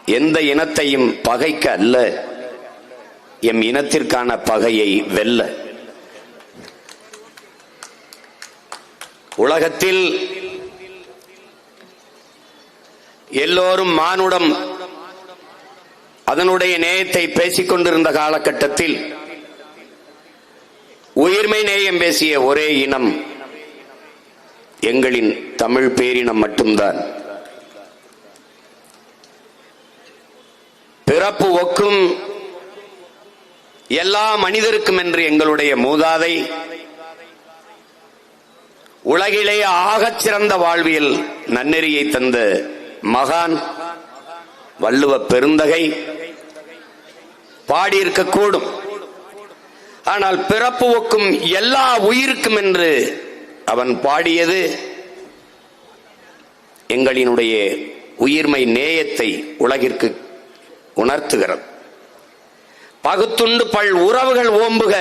எந்த இனத்தையும் பகைக்க அல்ல, எம் இனத்திற்கான பகையை வெல்ல. உலகத்தில் எல்லோரும் மானுடம் அதனுடைய நேயத்தை பேசிக் கொண்டிருந்த காலகட்டத்தில் உயிர்மை நேயம் பேசிய ஒரே இனம் எங்களின் தமிழ் பேரினம் மட்டும்தான். பிறப்பு ஒக்கும் எல்லா மனிதருக்கும் என்று எங்களுடைய மூதாதை உலகிலேயே ஆகச் சிறந்த வாழ்வியல் நன்னெறியை தந்த மகான் வள்ளுவ பெருந்தகை பாடியிருக்கக்கூடும். ஆனால் பிறப்பு ஒக்கும் எல்லா உயிருக்கும் என்று அவன் பாடியது எங்களினுடைய உயிர்மை நேயத்தை உலகிற்கு உணர்த்துகிறது. பகுத்துண்டு பல் உறவுகள் ஓம்புக